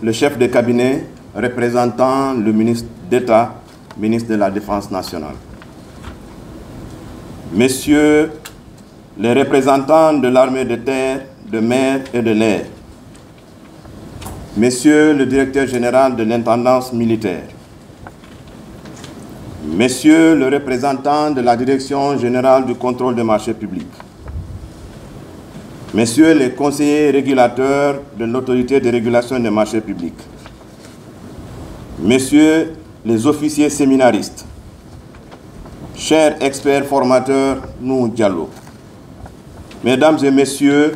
Le chef de cabinet représentant le ministre d'État, ministre de la Défense nationale. Messieurs les représentants de l'armée de terre, de mer et de l'air. Messieurs le directeur général de l'intendance militaire. Messieurs le représentant de la direction générale du contrôle des marchés publics. Messieurs les conseillers régulateurs de l'autorité de régulation des marchés publics. Messieurs les officiers séminaristes. Chers experts formateurs, nous Diallo. Mesdames et messieurs,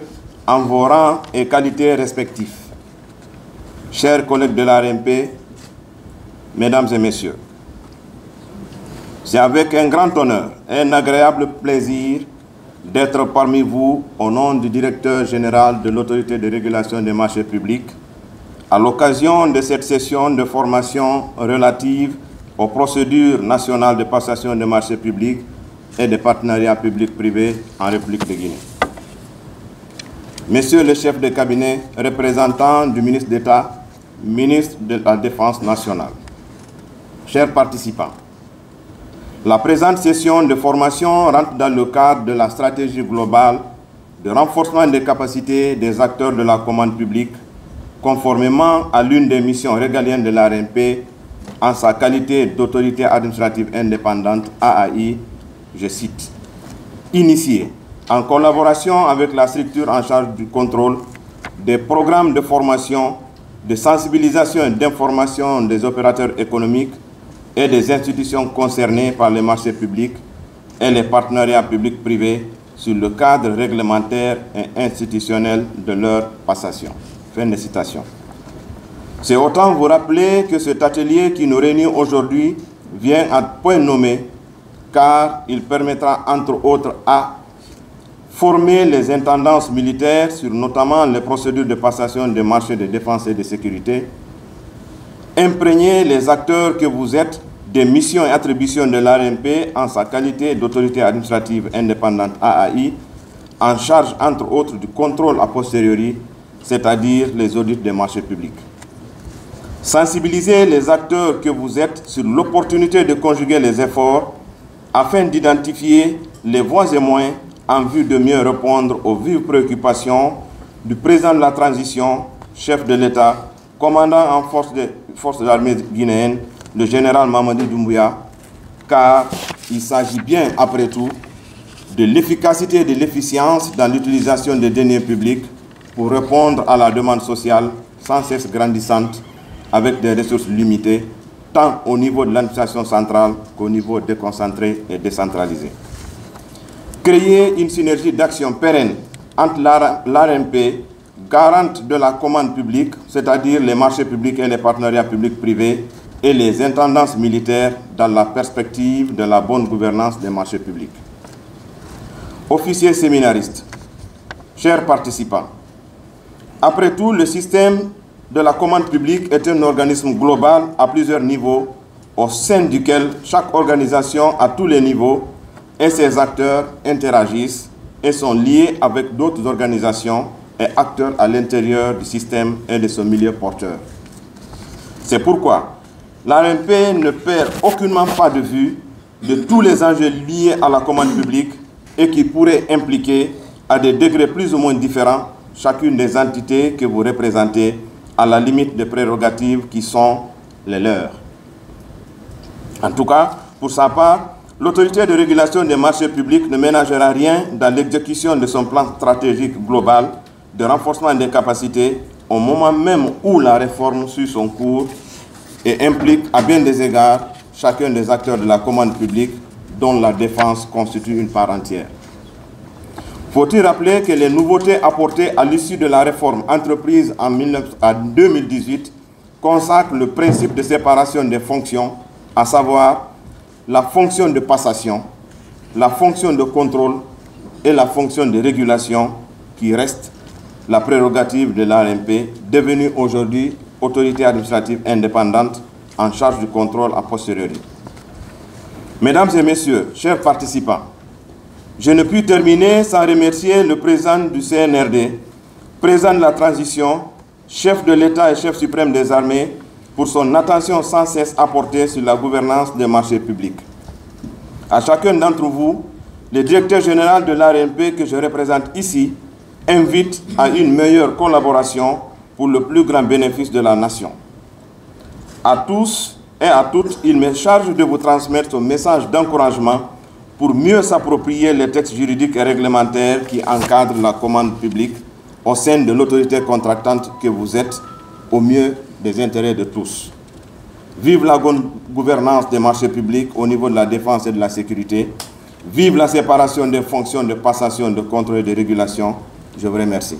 en vos rangs et qualités respectifs. Chers collègues de l'ARMP, mesdames et messieurs. C'est avec un grand honneur et un agréable plaisir d'être parmi vous au nom du directeur général de l'autorité de régulation des marchés publics à l'occasion de cette session de formation relative aux procédures nationales de passation de marchés publics et de partenariats publics-privés en République de Guinée. Messieurs les chefs de cabinet, représentants du ministre d'État, ministre de la Défense nationale, chers participants, la présente session de formation rentre dans le cadre de la stratégie globale de renforcement des capacités des acteurs de la commande publique, conformément à l'une des missions régaliennes de l'ARMP en sa qualité d'autorité administrative indépendante AAI, je cite, initiée en collaboration avec la structure en charge du contrôle des programmes de formation, de sensibilisation et d'information des opérateurs économiques et des institutions concernées par les marchés publics et les partenariats publics-privés sur le cadre réglementaire et institutionnel de leur passation. Fin de citation. C'est autant vous rappeler que cet atelier qui nous réunit aujourd'hui vient à point nommé, car il permettra entre autres à former les intendances militaires sur notamment les procédures de passation des marchés de défense et de sécurité, imprégner les acteurs que vous êtes des missions et attributions de l'ARMP en sa qualité d'autorité administrative indépendante AAI, en charge entre autres du contrôle a posteriori, c'est-à-dire les audits des marchés publics. Sensibiliser les acteurs que vous êtes sur l'opportunité de conjuguer les efforts afin d'identifier les voies et moyens en vue de mieux répondre aux vives préoccupations du président de la transition, chef de l'État, commandant en force de l'armée guinéenne, le général Mamadi Doumbouya, car il s'agit bien, après tout, de l'efficacité et de l'efficience dans l'utilisation des deniers publics pour répondre à la demande sociale sans cesse grandissante avec des ressources limitées, tant au niveau de l'administration centrale qu'au niveau déconcentré et décentralisé. Créer une synergie d'action pérenne entre l'ARMP, garante de la commande publique, c'est-à-dire les marchés publics et les partenariats publics-privés, et les intendances militaires dans la perspective de la bonne gouvernance des marchés publics. Officiers séminaristes, chers participants, après tout, le système de la commande publique est un organisme global à plusieurs niveaux, au sein duquel chaque organisation à tous les niveaux et ses acteurs interagissent et sont liés avec d'autres organisations et acteurs à l'intérieur du système et de son milieu porteur. C'est pourquoi l'ARMP ne perd aucunement pas de vue de tous les enjeux liés à la commande publique et qui pourraient impliquer, à des degrés plus ou moins différents, chacune des entités que vous représentez, à la limite des prérogatives qui sont les leurs. En tout cas, pour sa part, l'autorité de régulation des marchés publics ne ménagera rien dans l'exécution de son plan stratégique global de renforcement des capacités au moment même où la réforme suit son cours et implique à bien des égards chacun des acteurs de la commande publique dont la défense constitue une part entière. Faut-il rappeler que les nouveautés apportées à l'issue de la réforme entreprise en 2018 consacrent le principe de séparation des fonctions, à savoir la fonction de passation, la fonction de contrôle et la fonction de régulation qui reste la prérogative de l'ARMP, devenue aujourd'hui autorité administrative indépendante en charge du contrôle a posteriori. Mesdames et messieurs, chers participants, je ne puis terminer sans remercier le président du CNRD, président de la transition, chef de l'État et chef suprême des armées, pour son attention sans cesse apportée sur la gouvernance des marchés publics. À chacun d'entre vous, le directeur général de l'ARMP que je représente ici invite à une meilleure collaboration pour le plus grand bénéfice de la nation. À tous et à toutes, il me charge de vous transmettre ce message d'encouragement pour mieux s'approprier les textes juridiques et réglementaires qui encadrent la commande publique au sein de l'autorité contractante que vous êtes, au mieux des intérêts de tous. Vive la gouvernance des marchés publics au niveau de la défense et de la sécurité. Vive la séparation des fonctions de passation, de contrôle et de régulation. Je vous remercie.